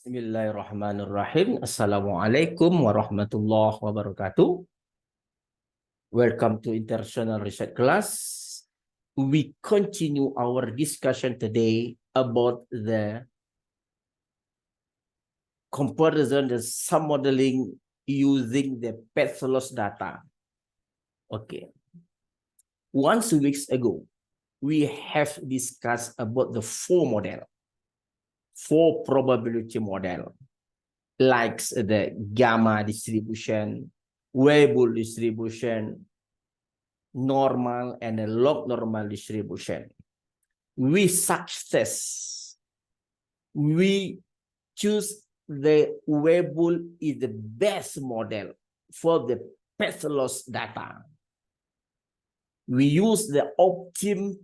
Bismillahirrahmanirrahim. Assalamualaikum warahmatullahi wabarakatuh. Welcome to International Research Class. We continue our discussion today about the comparison, the sum modeling using the path loss data. Okay. 1 week ago, we have discussed about the four probability model, like the gamma distribution, variable distribution, normal, and the log normal distribution. We choose the variable is the best model for the path loss data. We use the Optim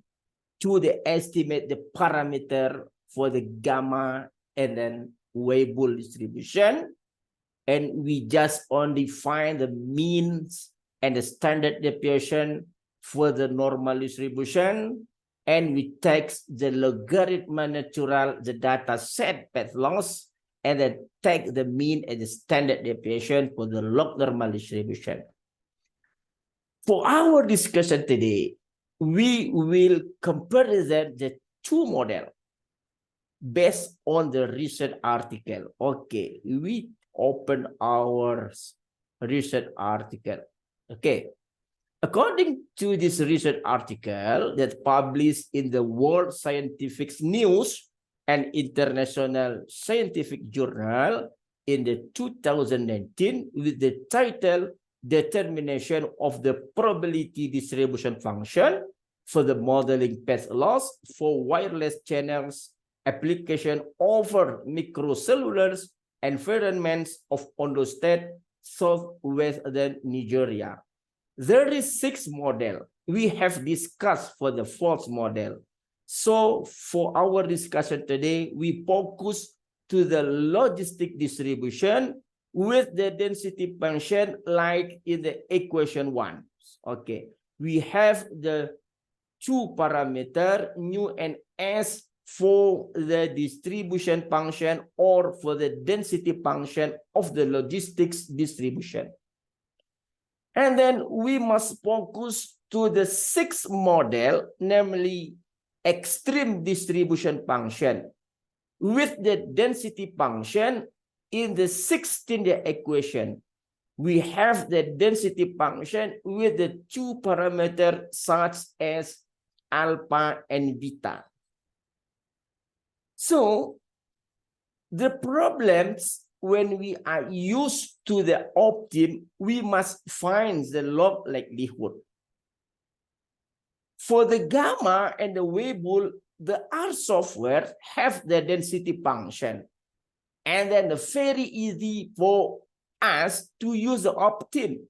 to estimate the parameter for the gamma and then variable distribution, and we just only find the means and the standard deviation for the normal distribution, and we take the logarithm natural, the data set path loss, and then take the mean and the standard deviation for the log normal distribution. For our discussion today, we will compare the two models based on the research article. Okay, we open our research article. Okay, according to this research article that published in the World Scientific News and International Scientific Journal in the 2019 with the title Determination of the Probability Distribution Function for the Modeling Path Loss for Wireless Channels Application over Microcellular Environments of Ondo State, Southwestern Nigeria. There is 6 models. We have discussed for the 4th model. So for our discussion today, we focus to the logistic distribution with the density function like in the equation 1. Okay, we have the 2 parameter nu and s for the distribution function or for the density function of the logistics distribution. And then we must focus to the 6th model, namely extreme distribution function with the density function in the 16th equation. We have the density function with the 2 parameters such as alpha and beta. So the problems when we are used to the Optim, we must find the log likelihood. For the gamma and the variable, the R software have the density function. And then it's very easy for us to use the Optim.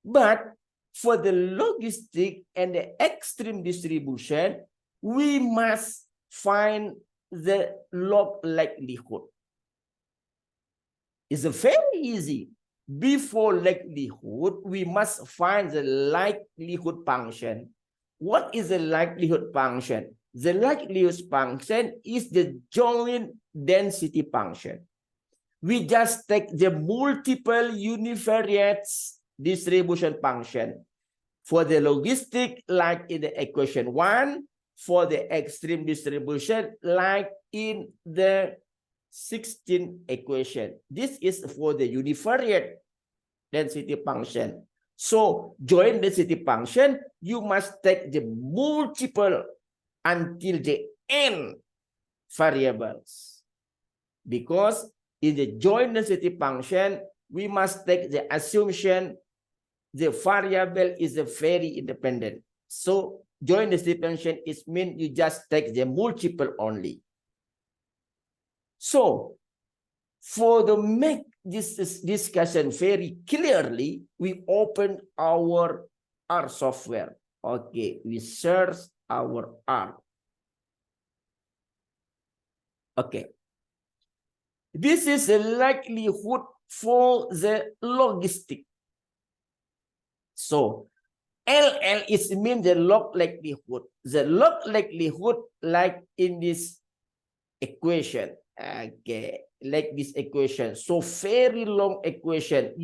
But for the logistic and the extreme distribution, we must find the log likelihood. It's very easy. Before likelihood, we must find the likelihood function. What is the likelihood function? The likelihood function is the joint density function. We just take the multiple univariate distribution function. For the logistic, like in the equation 1, for the extreme distribution, like in the 16th equation. This is for the univariate density function. So, joint density function, you must take the multiple until the n variables. Because in the joint density function, we must take the assumption the variable is a very independent. So, joint density function is mean you just take the multiple only. So, for the make this discussion very clearly, we open our R software. Okay, we search our R. Okay. This is the likelihood for the logistic. So, LL is mean the log likelihood. The log likelihood like in this equation. Okay, like this equation. So very long equation.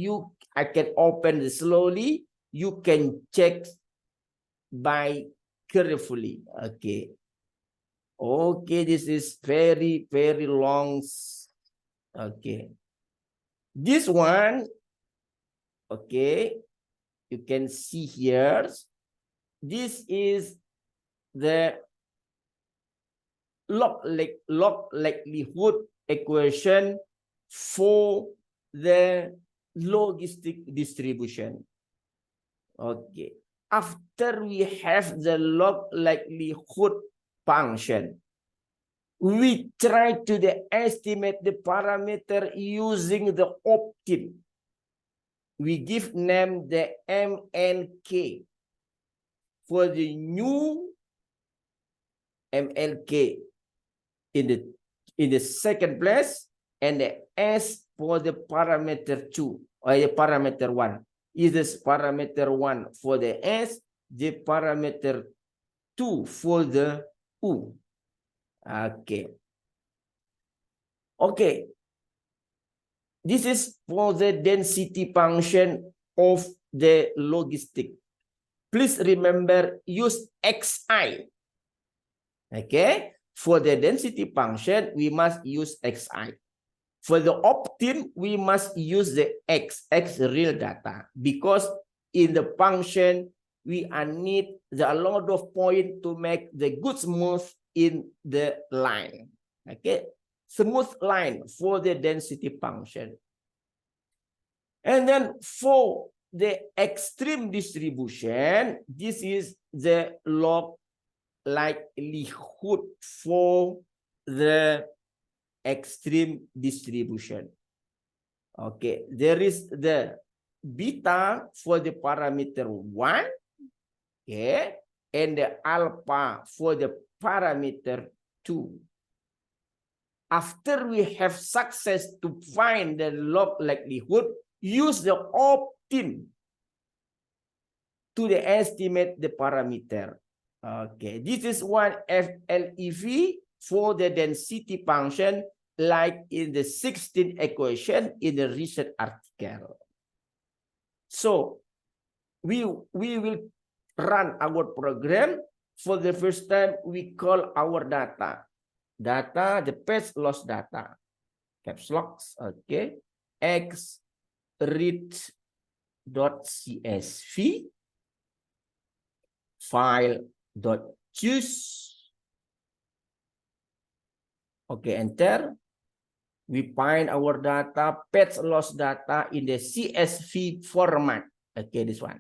I can open it slowly. You can check by carefully. Okay. Okay, this is very, very long. Okay. This one, okay, you can see here. This is the log likelihood equation for the logistic distribution. Okay. After we have the log likelihood function, we try to estimate the parameter using the Optim. We give name the MLK for the new MLK in the second place, and the S for the parameter 2 or the parameter 1. Is this parameter 1 for the S, the parameter 2 for the U. Okay. Okay. This is for the density function of the logistic. Please remember, use Xi. Okay. For the density function, we must use Xi. For the Optim, we must use the X real data, because in the function, we need a lot of point to make the good smooth in the line. Okay, smooth line for the density function. And then for the extreme distribution, this is the log likelihood for the extreme distribution. Okay, there is the beta for the parameter 1, okay, and the alpha for the parameter 2. After we have success to find the log likelihood, use the Optim to estimate the parameter. Okay, this is one FLEV for the density function, like in the 16th equation in the recent article. So we will run our program. For the first time, we call our data the patch loss data, caps locks. Okay, x read.csv file.choose. Okay, enter. We find our data, patch loss data in the CSV format. Okay, this one.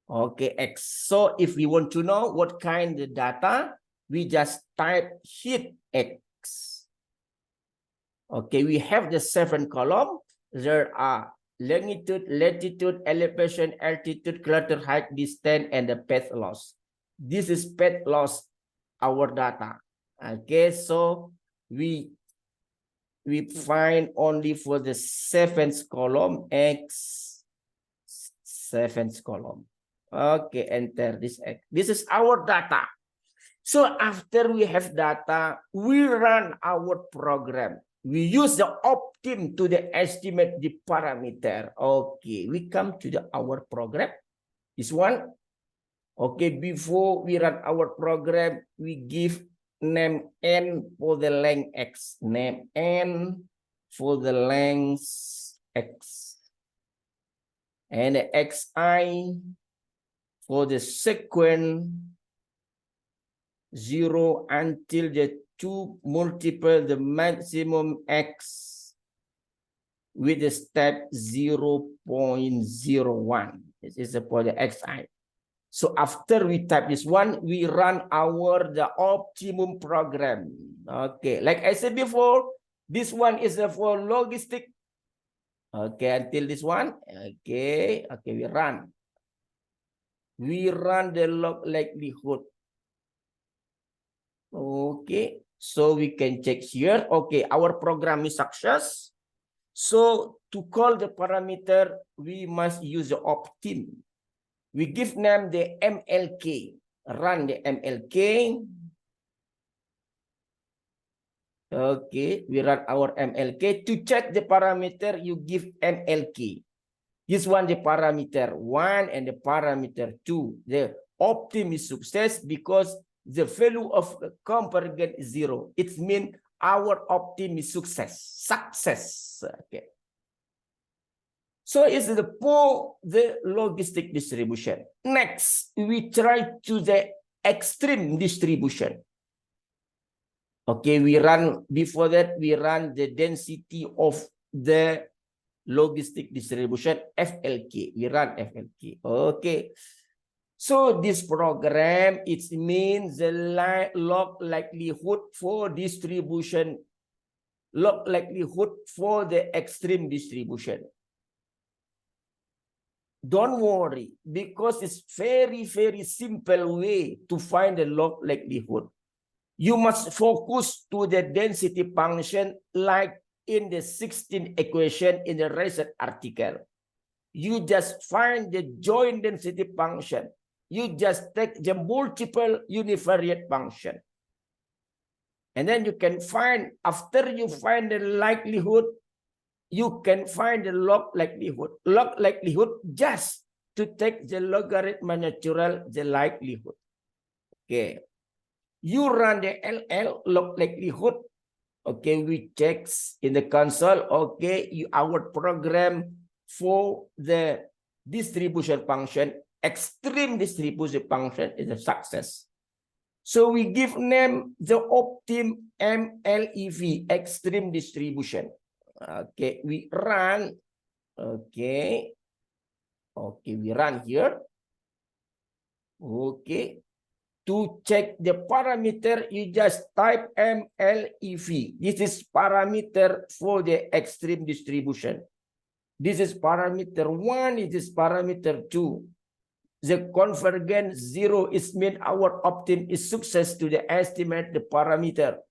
Okay, X. So if we want to know what kind of data, we just type hit X. Okay, we have the 7 column. There are longitude, latitude, elevation, altitude, clutter height, distance, and the path loss. This is path loss, our data. Okay, so we find only for the 7th column, X 7th column. Okay, enter this X. This is our data. So after we have data, we run our program. We use the Optim to estimate the parameter. Okay, we come to our program. This one. Okay, before we run our program, we give name N for the length X. Name N for the length X. And the XI for the sequence 0 until the 2 multiple the maximum X with the step 0.01. This is for the XI. So after we type this one, we run the optimum program. Okay, like I said before, this one is for logistic. Okay, until this one. Okay, we run. We run the log likelihood. Okay, so we can check here. Okay, our program is success. So to call the parameter, we must use the Optim. We give name the MLK. Run the MLK. Okay, we run our MLK. To check the parameter, you give MLK. This one the parameter 1 and the parameter 2. The Optim is success because the value of the comparison is 0. It means our Optim is success. Okay. So it's for the logistic distribution. Next, we try to the extreme distribution. Okay, we run, before that, we run the density of the logistic distribution, FLK. We run FLK. Okay. So this program, it means the log likelihood for distribution, log likelihood for the extreme distribution. Don't worry, because it's very, very simple way to find the log likelihood. You must focus to the density function like in the 16th equation in the recent article. You just find the joint density function. You just take the multiple univariate function. And then you can find, after you find the likelihood, you can find the log likelihood. Log likelihood just to take the logarithm natural, the likelihood. Okay. You run the LL, log likelihood. Okay, we check in the console. Okay, our program for the distribution function, extreme distribution function is a success. So we give name the Optim MLEV, extreme distribution. Okay, we run. Okay, we run here. Okay. To check the parameter, you just type MLEV. This is parameter for the extreme distribution. This is parameter 1, it is parameter 2. The convergence 0 is mean our Optim is success to the estimate the parameter.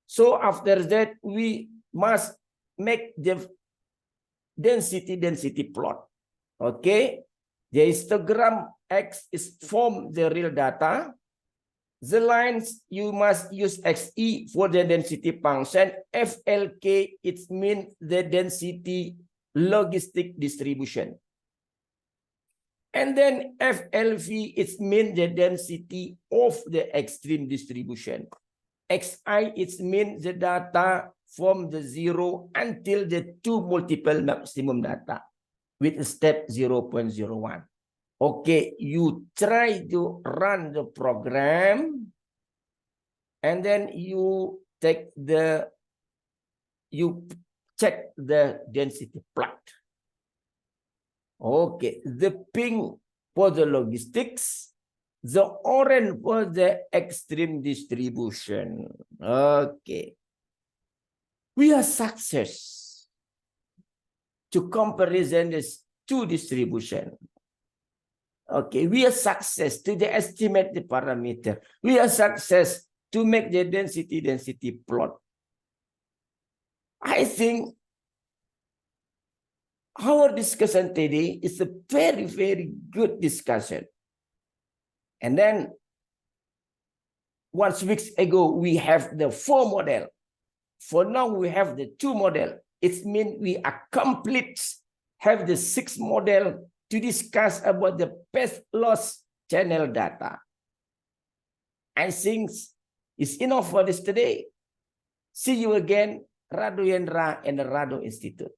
So after that, we must make the density plot. Okay. The histogram X is from the real data. The lines, you must use XE for the density function. FLK, it means the density logistic distribution. And then FLV, it means the density of the extreme distribution. XI, it means the data from the 0 until the 2 multiple maximum data with step 0.01. Okay, you try to run the program and then you check the density plot. Okay, the pink for the logistics, the orange for the extreme distribution. Okay. We are success to comparison this two distribution. Okay, we are success to the estimate the parameter. We are success to make the density plot. I think our discussion today is a very, very good discussion. And then 1 week ago, we have the 4 model. For now, we have the 2 model. It means we are complete, have the 6 model to discuss about the best loss channel data. I think it's enough for this today. See you again, Radu Yendra and the Radu Institute.